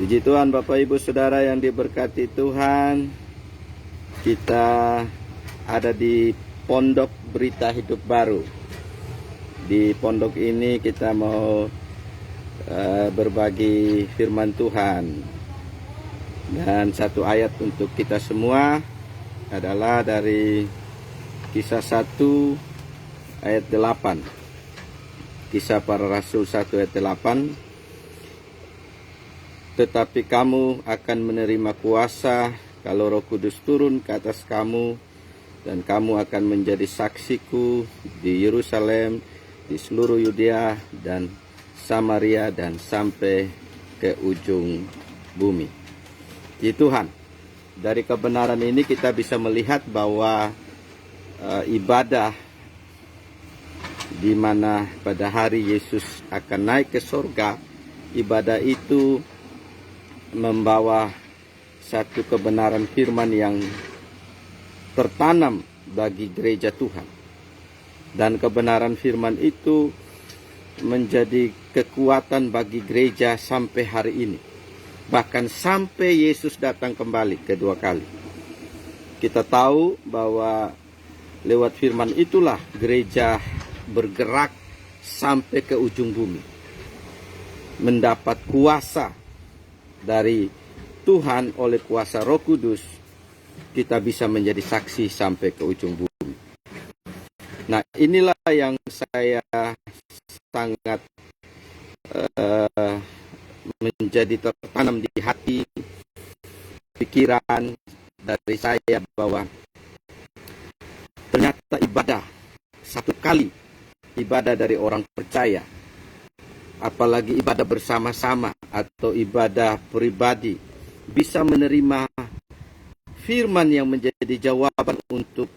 Puji Tuhan, Bapak Ibu Saudara yang diberkati Tuhan. Kita ada di Pondok Berita Hidup Baru. Di pondok ini kita mau berbagi firman Tuhan. Dan satu ayat untuk kita semua adalah dari Kisah 1 ayat 8. Kisah Para Rasul 1 ayat 8. Tetapi kamu akan menerima kuasa kalau Roh Kudus turun ke atas kamu, dan kamu akan menjadi saksiku di Yerusalem, di seluruh Yudea dan Samaria, dan sampai ke ujung bumi. Ya Tuhan, dari kebenaran ini kita bisa melihat bahwa ibadah di mana pada hari Yesus akan naik ke surga, ibadah itu membawa satu kebenaran firman yang tertanam bagi gereja Tuhan. Dan kebenaran firman itu menjadi kekuatan bagi gereja sampai hari ini. Bahkan sampai Yesus datang kembali kedua kali. Kita tahu bahwa lewat firman itulah gereja bergerak sampai ke ujung bumi. Mendapat kuasa dari Tuhan oleh kuasa Roh Kudus, kita bisa menjadi saksi sampai ke ujung bumi. Nah, inilah yang saya sangat menjadi tertanam di hati, pikiran dari saya, bahwa ternyata ibadah satu kali, ibadah dari orang percaya, apalagi ibadah bersama-sama atau ibadah pribadi, bisa menerima firman yang menjadi jawaban untuk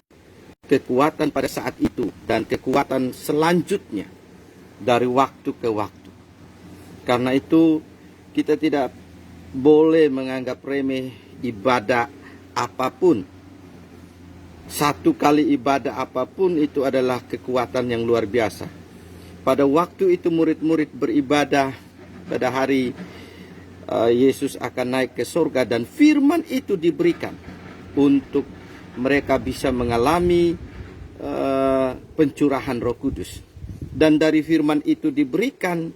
kekuatan pada saat itu dan kekuatan selanjutnya dari waktu ke waktu. Karena itu kita tidak boleh menganggap remeh ibadah apapun. Satu kali ibadah apapun itu adalah kekuatan yang luar biasa. Pada waktu itu murid-murid beribadah pada hari Yesus akan naik ke surga, dan firman itu diberikan untuk mereka bisa mengalami pencurahan Roh Kudus. Dan dari firman itu diberikan,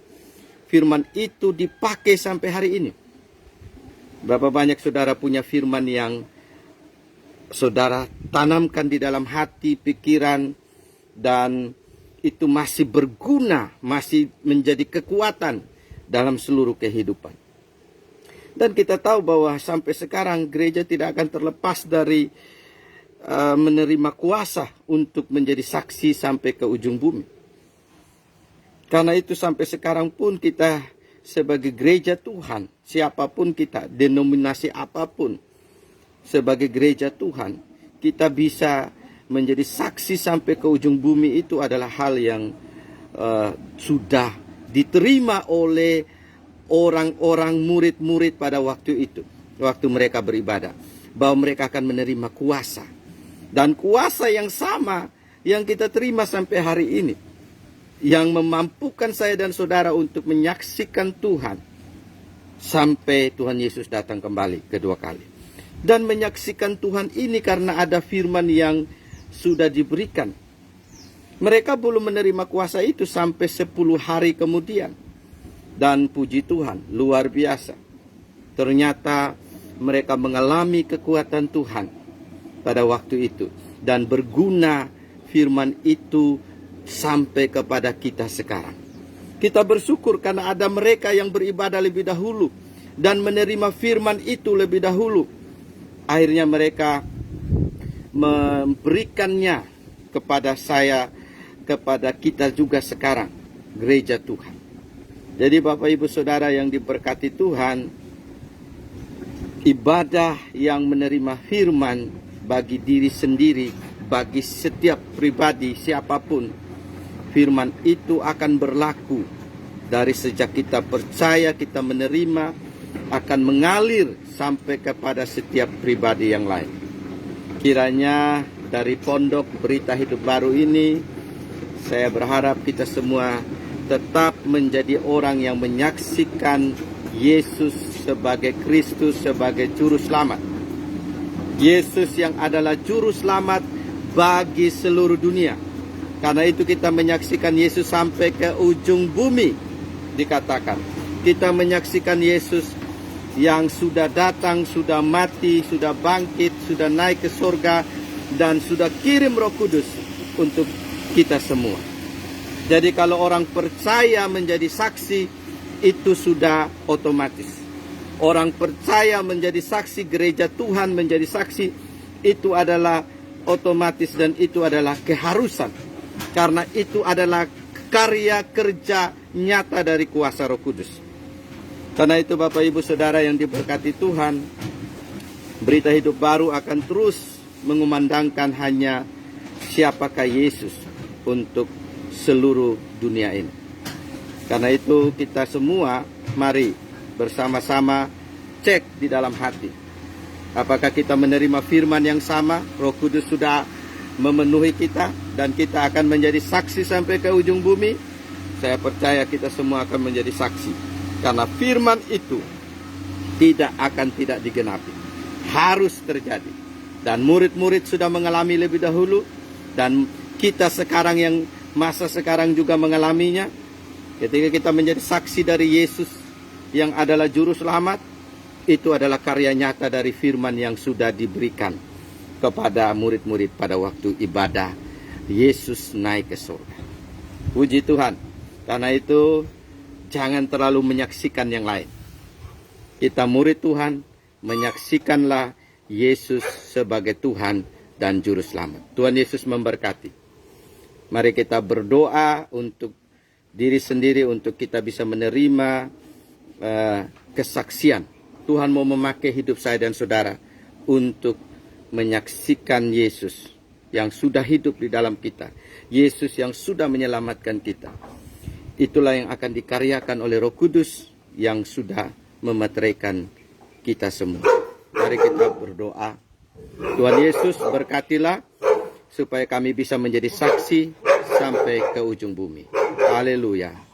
firman itu dipakai sampai hari ini. Berapa banyak saudara punya firman yang saudara tanamkan di dalam hati, pikiran, dan itu masih berguna, masih menjadi kekuatan dalam seluruh kehidupan. Dan kita tahu bahwa sampai sekarang gereja tidak akan terlepas dari menerima kuasa untuk menjadi saksi sampai ke ujung bumi. Karena itu sampai sekarang pun kita sebagai gereja Tuhan, siapapun kita, denominasi apapun, sebagai gereja Tuhan, kita bisa menjadi saksi sampai ke ujung bumi. Itu adalah hal yang sudah diterima oleh orang-orang murid-murid pada waktu itu, waktu mereka beribadah, bahwa mereka akan menerima kuasa. Dan kuasa yang sama yang kita terima sampai hari ini, yang memampukan saya dan saudara untuk menyaksikan Tuhan sampai Tuhan Yesus datang kembali kedua kali. Dan menyaksikan Tuhan ini karena ada firman yang sudah diberikan. Mereka belum menerima kuasa itu sampai 10 hari kemudian. Dan puji Tuhan, luar biasa. Ternyata mereka mengalami kekuatan Tuhan pada waktu itu. Dan berguna firman itu sampai kepada kita sekarang. Kita bersyukur karena ada mereka yang beribadah lebih dahulu dan menerima firman itu lebih dahulu. Akhirnya mereka memberikannya kepada saya, kepada kita juga sekarang, gereja Tuhan. Jadi Bapak Ibu Saudara yang diberkati Tuhan, ibadah yang menerima firman bagi diri sendiri, bagi setiap pribadi siapapun, firman itu akan berlaku dari sejak kita percaya, kita menerima, akan mengalir sampai kepada setiap pribadi yang lain. Kiranya dari Pondok Berita Hidup Baru ini, saya berharap kita semua tetap menjadi orang yang menyaksikan Yesus sebagai Kristus, sebagai juru selamat. Yesus yang adalah juru selamat bagi seluruh dunia. Karena itu kita menyaksikan Yesus sampai ke ujung bumi. Dikatakan kita menyaksikan Yesus yang sudah datang, sudah mati, sudah bangkit, sudah naik ke surga, dan sudah kirim Roh Kudus untuk kita semua. Jadi kalau orang percaya menjadi saksi, itu sudah otomatis. Orang percaya menjadi saksi, gereja Tuhan menjadi saksi, itu adalah otomatis dan itu adalah keharusan. Karena itu adalah karya kerja nyata dari kuasa Roh Kudus. Karena itu Bapak Ibu Saudara yang diberkati Tuhan, berita hidup baru akan terus mengumandangkan hanya siapakah Yesus untuk seluruh dunia ini. Karena itu kita semua mari bersama-sama cek di dalam hati. Apakah kita menerima firman yang sama? Roh Kudus sudah memenuhi kita dan kita akan menjadi saksi sampai ke ujung bumi. Saya percaya kita semua akan menjadi saksi. Karena firman itu tidak akan tidak digenapi. Harus terjadi. Dan murid-murid sudah mengalami lebih dahulu. Dan kita sekarang yang masa sekarang juga mengalaminya. Ketika kita menjadi saksi dari Yesus yang adalah juru selamat, itu adalah karya nyata dari firman yang sudah diberikan kepada murid-murid pada waktu ibadah Yesus naik ke surga. Puji Tuhan. Karena itu jangan terlalu menyaksikan yang lain. Kita murid Tuhan, menyaksikanlah Yesus sebagai Tuhan dan juru selamat. Tuhan Yesus memberkati. Mari kita berdoa untuk diri sendiri, untuk kita bisa menerima kesaksian. Tuhan mau memakai hidup saya dan saudara untuk menyaksikan Yesus yang sudah hidup di dalam kita. Yesus yang sudah menyelamatkan kita. Itulah yang akan dikaryakan oleh Roh Kudus yang sudah memeteraikan kita semua. Mari kita berdoa. Tuhan Yesus berkatilah supaya kami bisa menjadi saksi sampai ke ujung bumi. Haleluya.